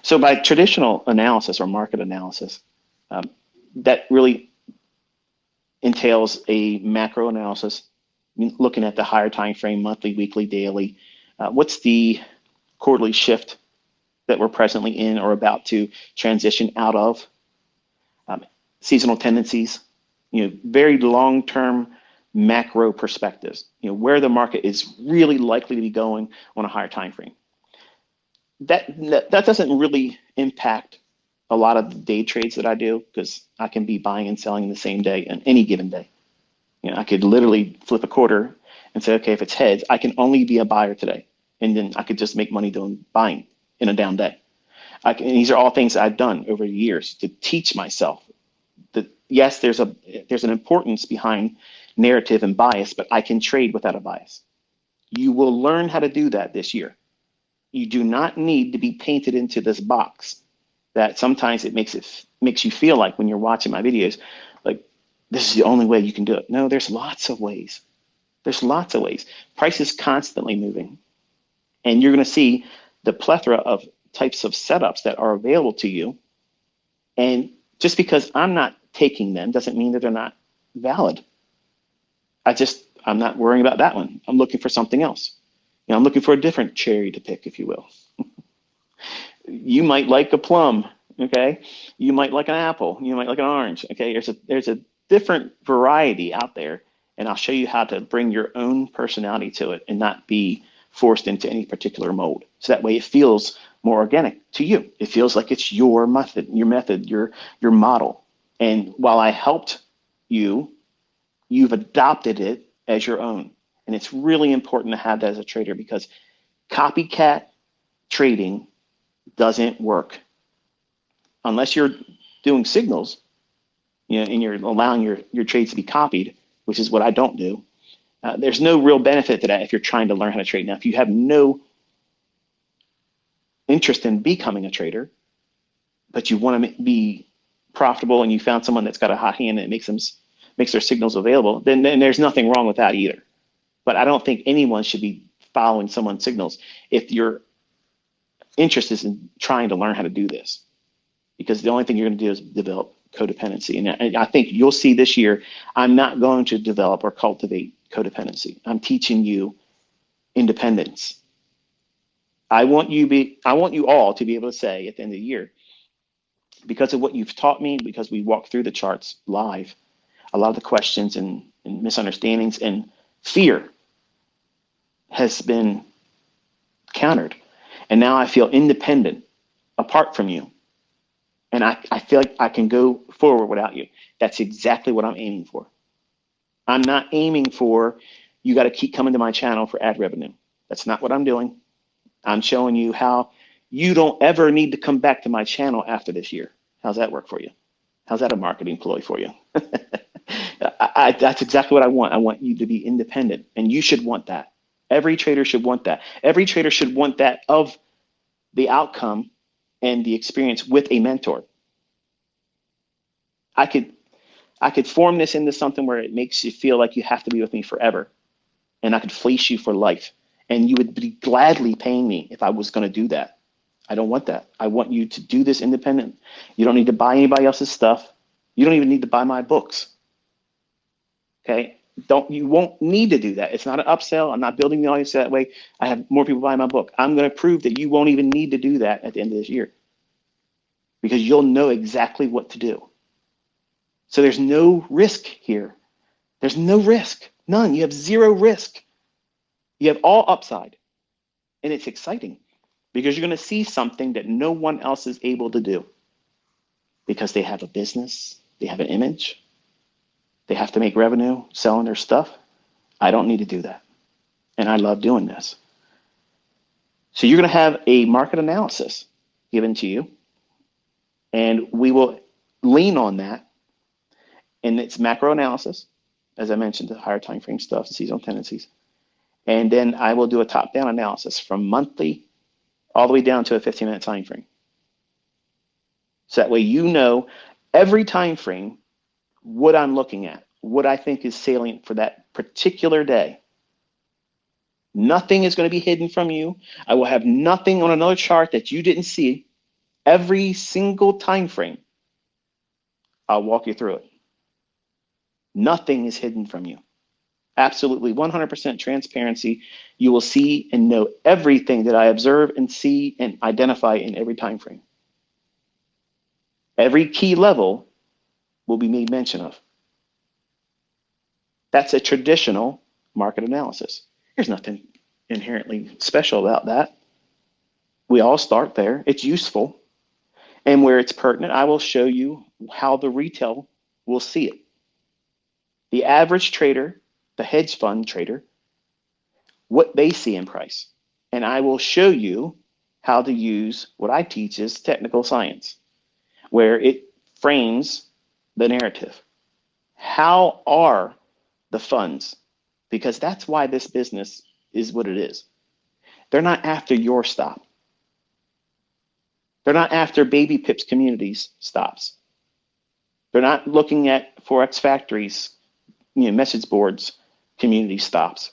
So by traditional analysis or market analysis, that really entails a macro analysis, looking at the higher time frame, monthly, weekly, daily. What's the quarterly shift that we're presently in or about to transition out of? Seasonal tendencies, very long-term macro perspectives, where the market is really likely to be going on a higher time frame. That doesn't really impact a lot of the day trades that I do, because I can be buying and selling in the same day on any given day. I could literally flip a quarter and say, okay, if it's heads, I can only be a buyer today, and then I could just make money doing buying in a down day. And these are all things I've done over the years to teach myself that yes, there's an importance behind narrative and bias, but I can trade without a bias. You will learn how to do that this year. You do not need to be painted into this box that sometimes it makes you feel like when you're watching my videos, like this is the only way you can do it. No, there's lots of ways. There's lots of ways. Price is constantly moving, and you're going to see the plethora of types of setups that are available to you. And just because I'm not taking them doesn't mean that they're not valid. I'm not worrying about that one. I'm looking for something else. I'm looking for a different cherry to pick, if you will. You might like a plum, okay? You might like an apple. You might like an orange, okay? There's a different variety out there, and I'll show you how to bring your own personality to it and not be forced into any particular mold. So that way it feels more organic to you. It feels like it's your method, your model. And while I helped you, you've adopted it as your own. And it's really important to have that as a trader, because copycat trading doesn't work unless you're doing signals, and you're allowing your trades to be copied, which is what I don't do. There's no real benefit to that if you're trying to learn how to trade. Now, if you have no interest in becoming a trader, but you want to be profitable and you found someone that's got a hot hand and it makes their signals available, then there's nothing wrong with that either. But I don't think anyone should be following someone's signals if your interest is in trying to learn how to do this, because the only thing you're going to do is develop codependency. And I think you'll see this year, I'm not going to develop or cultivate codependency. I'm teaching you independence. I want you all to be able to say at the end of the year, because of what you've taught me, because we walked through the charts live, a lot of the questions and misunderstandings and fear has been countered. And now I feel independent apart from you. And I feel like I can go forward without you. That's exactly what I'm aiming for. I'm not aiming for, you got to keep coming to my channel for ad revenue. That's not what I'm doing. I'm showing you how you don't ever need to come back to my channel after this year. How's that work for you? How's that a marketing ploy for you? That's exactly what I want. I want you to be independent, and you should want that. Every trader should want that. Every trader should want that of the outcome and the experience with a mentor. I could form this into something where it makes you feel like you have to be with me forever, and I could fleece you for life, and you would be gladly paying me if I was going to do that. I don't want that. I want you to do this independent. You don't need to buy anybody else's stuff. You don't even need to buy my books. Okay? You won't need to do that. It's not an upsell. I'm not building the audience that way. I have more people buying my book. I'm going to prove that you won't even need to do that at the end of this year, because you'll know exactly what to do. So there's no risk here. There's no risk. None. You have zero risk. You have all upside. And it's exciting, because you're going to see something that no one else is able to do, because they have a business, they have an image, they have to make revenue selling their stuff. I don't need to do that. And I love doing this. So you're going to have a market analysis given to you, and we will lean on that. And it's macro analysis, as I mentioned, the higher time frame stuff, seasonal tendencies. And then I will do a top-down analysis from monthly all the way down to a 15-minute time frame. So that way you know every time frame what I'm looking at, what I think is salient for that particular day. Nothing is going to be hidden from you. I will have nothing on another chart that you didn't see. Every single time frame, I'll walk you through it. Nothing is hidden from you. Absolutely 100% transparency. You will see and know everything that I observe and see and identify in every time frame. Every key level will be made mention of. That's a traditional market analysis. There's nothing inherently special about that. We all start there. It's useful. And where it's pertinent, I will show you how the retail will see it. The average trader, the hedge fund trader, what they see in price. And I will show you how to use what I teach is technical science, where it frames the narrative. How are the funds? Because that's why this business is what it is. They're not after your stop. They're not after Baby Pips Communities stops. They're not looking at Forex Factories, message boards, community stops.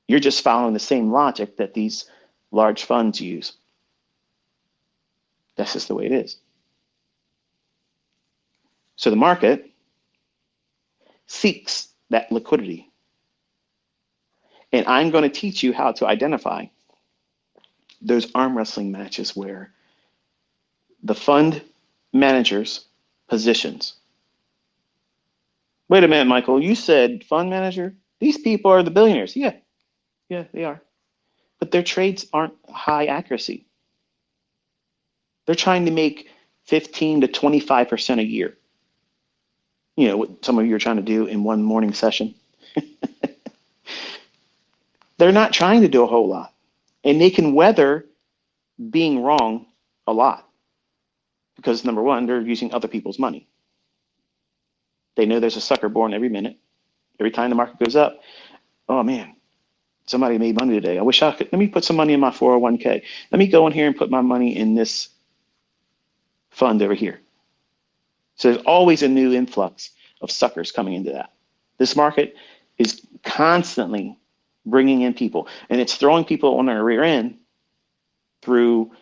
You're just following the same logic that these large funds use. That's just the way it is. So the market seeks that liquidity. And I'm going to teach you how to identify those arm wrestling matches where the fund manager's positions. Wait a minute, Michael, you said fund manager? These people are the billionaires. Yeah, they are. But their trades aren't high accuracy. They're trying to make 15 to 25% a year. What some of you are trying to do in one morning session. They're not trying to do a whole lot. And they can weather being wrong a lot. Because number one, they're using other people's money. They know there's a sucker born every minute. Every time the market goes up, oh man, somebody made money today. I wish I could. Let me put some money in my 401k. Let me go in here and put my money in this fund over here. So there's always a new influx of suckers coming into that. This market is constantly bringing in people, and it's throwing people on their rear end through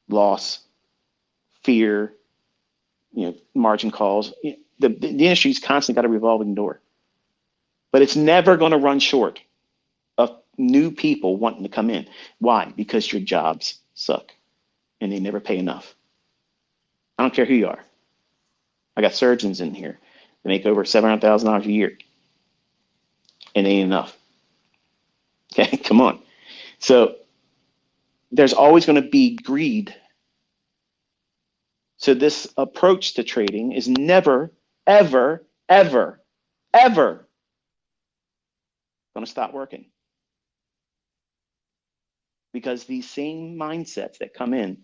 loss, fear, margin calls. The industry's constantly got a revolving door, but it's never going to run short of new people wanting to come in. Why? Because your jobs suck and they never pay enough. I don't care who you are. I got surgeons in here that make over $700,000 a year, and it ain't enough. Okay, come on. So there's always going to be greed. So this approach to trading is never, ever, ever, ever going to stop working. Because these same mindsets that come in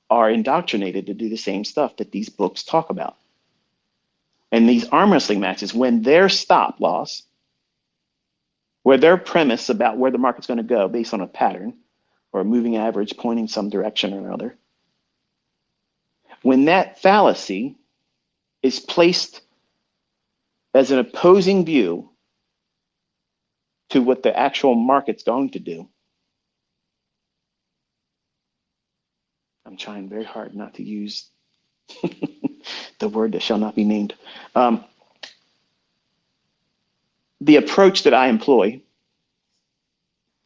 are indoctrinated to do the same stuff that these books talk about. And these arm wrestling matches, when their stop loss, where their premise about where the market's going to go based on a pattern or a moving average pointing some direction or another, when that fallacy is placed as an opposing view to what the actual market's going to do, I'm trying very hard not to use the word that shall not be named. The approach that I employ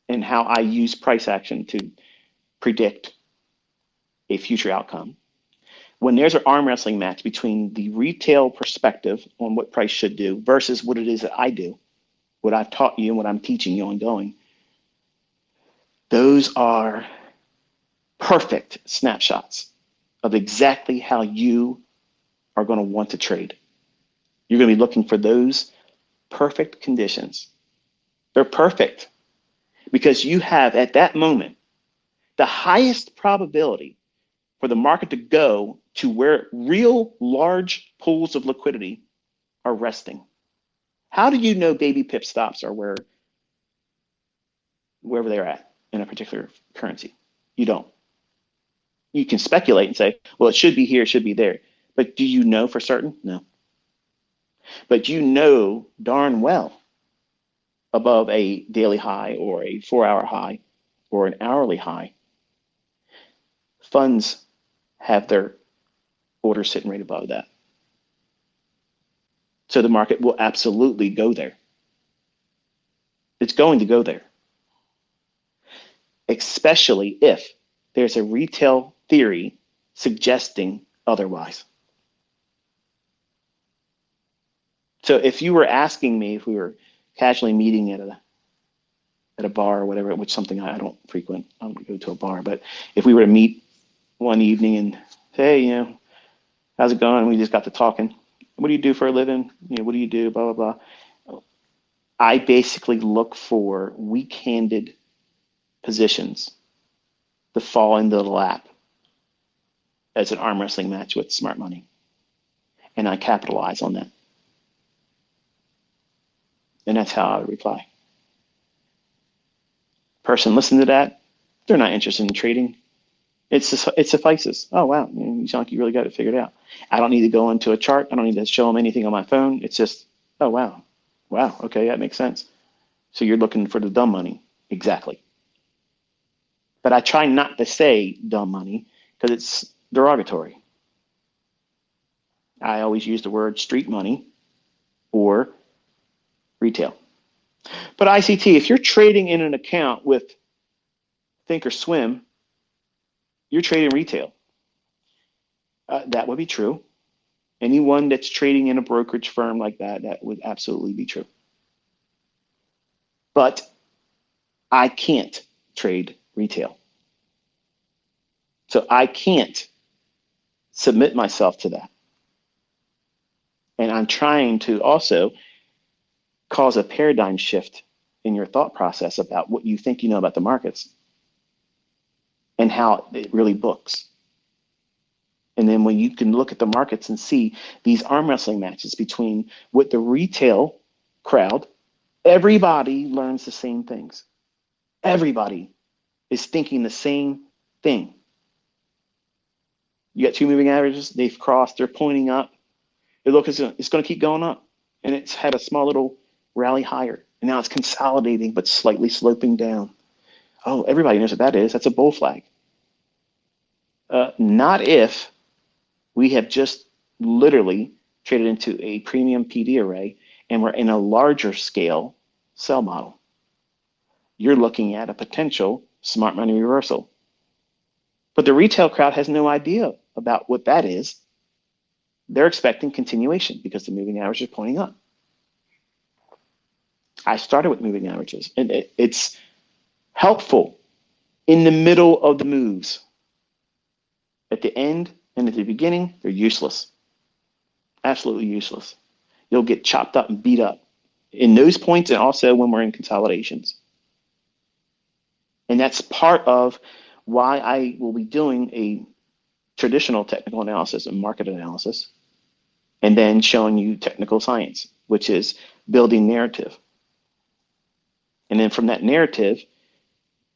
and how I use price action to predict a future outcome, when there's an arm wrestling match between the retail perspective on what price should do versus what it is that I do, what I've taught you and what I'm teaching you ongoing, those are perfect snapshots of exactly how you are going to want to trade. You're going to be looking for those perfect conditions. They're perfect because you have at that moment the highest probability for the market to go to where real large pools of liquidity are resting. How do you know baby pip stops are wherever they're at in a particular currency? You don't. You can speculate and say, well, it should be here, it should be there. But do you know for certain? No. But you know darn well above a daily high or a 4-hour high or an hourly high, funds have their order sitting right above that. So the market will absolutely go there. It's going to go there, especially if there's a retail theory suggesting otherwise. So if you were asking me if we were casually meeting at a bar or whatever, which is something I don't frequent, I don't go to a bar, but if we were to meet one evening and say, hey, how's it going? We just got to talking. What do you do for a living? What do you do? Blah, blah, blah. I basically look for weak-handed positions to fall into the lap as an arm wrestling match with smart money. And I capitalize on that. And that's how I would reply. Person listening to that, they're not interested in trading. It suffices. Oh, wow, you sound like you really got it figured out. I don't need to go into a chart. I don't need to show them anything on my phone. It's just, oh, wow. Wow, okay, that makes sense. So you're looking for the dumb money. Exactly. But I try not to say dumb money because it's derogatory. I always use the word street money or retail. But ICT, if you're trading in an account with Thinkorswim, you're trading retail. That would be true. Anyone that's trading in a brokerage firm like that, that would absolutely be true. But I can't trade retail. So I can't submit myself to that. And I'm trying to also cause a paradigm shift in your thought process about what you think you know about the markets and how it really books. And then when you can look at the markets and see these arm wrestling matches between what the retail crowd, everybody learns the same things. Everybody is thinking the same thing. You got two moving averages, they've crossed, they're pointing up. Look, it's going to keep going up. And it's had a small little rally higher. And now it's consolidating, but slightly sloping down. Oh, everybody knows what that is. That's a bull flag. Not if we have just literally traded into a premium PD array and we're in a larger scale sell model. You're looking at a potential smart money reversal. But the retail crowd has no idea about what that is. They're expecting continuation because the moving average is pointing up. I started with moving averages, and it's helpful in the middle of the moves. At the end and at the beginning, they're useless. Absolutely useless. You'll get chopped up and beat up in those points and also when we're in consolidations. And that's part of why I will be doing a traditional technical analysis and market analysis, and then showing you technical science, which is building narrative. And then from that narrative,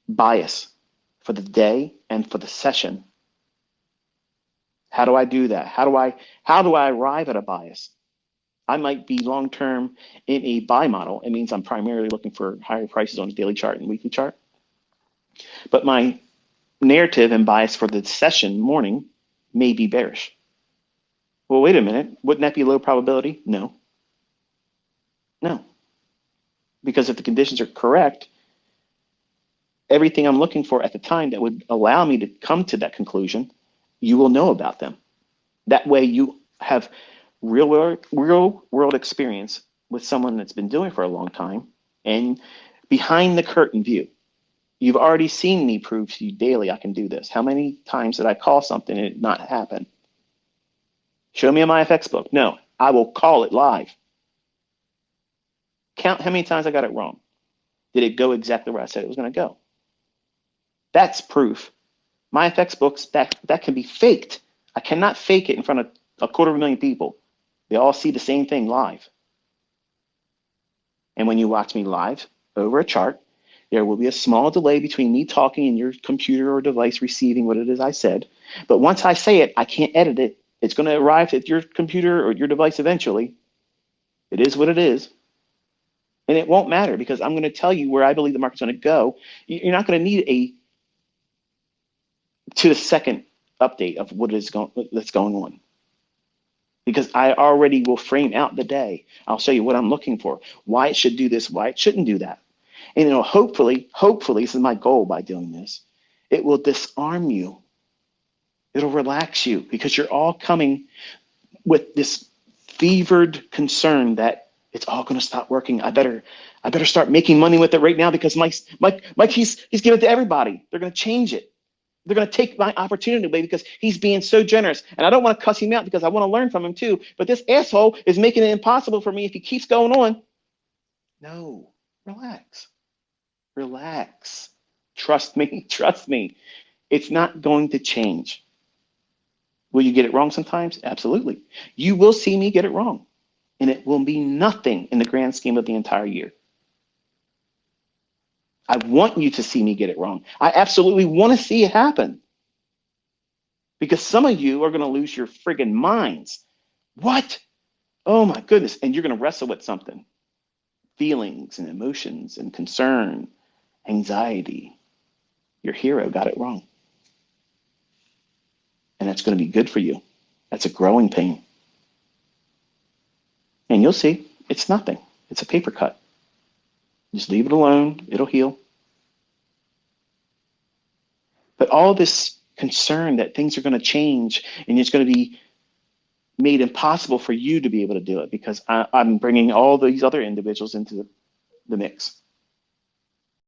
bias for the day and for the session. How do I do that? How do I arrive at a bias? I might be long-term in a buy model. It means I'm primarily looking for higher prices on a daily chart and weekly chart. But my narrative and bias for the session morning may be bearish. Well, wait a minute. Wouldn't that be low probability? No. No. Because if the conditions are correct, everything I'm looking for at the time that would allow me to come to that conclusion, you will know about them. That way you have real world experience with someone that's been doing it for a long time and behind the curtain view. You've already seen me prove to you daily I can do this. How many times did I call something and it not happen? Show me a MyFX book. No, I will call it live. Count how many times I got it wrong. Did it go exactly where I said it was going to go? That's proof. MyFX books, that can be faked. I cannot fake it in front of 250,000 people. They all see the same thing live. And when you watch me live over a chart, there will be a small delay between me talking and your computer or device receiving what it is I said. But once I say it, I can't edit it. It's going to arrive at your computer or your device eventually. It is what it is. And it won't matter because I'm going to tell you where I believe the market's going to go. You're not going to need a to the second update of what is that's going on. Because I already will frame out the day. I'll show you what I'm looking for, why it should do this, why it shouldn't do that. And it'll hopefully, this is my goal by doing this, it will disarm you. It'll relax you because you're all coming with this fevered concern that it's all going to stop working. I better start making money with it right now because Mike he's giving it to everybody. They're going to change it. They're going to take my opportunity away because he's being so generous. And I don't want to cuss him out because I want to learn from him too. But this asshole is making it impossible for me if he keeps going on. No, relax. Relax. Trust me. Trust me. It's not going to change. Will you get it wrong sometimes? Absolutely. You will see me get it wrong. And it will be nothing in the grand scheme of the entire year. I want you to see me get it wrong. I absolutely want to see it happen. Because some of you are going to lose your friggin' minds. What? Oh my goodness. And you're going to wrestle with something. Feelings and emotions and concern, anxiety. Your hero got it wrong. And that's going to be good for you. That's a growing pain. And you'll see, it's nothing. It's a paper cut. Just leave it alone. It'll heal. But all this concern that things are going to change and it's going to be made impossible for you to be able to do it because I'm bringing all these other individuals into the mix.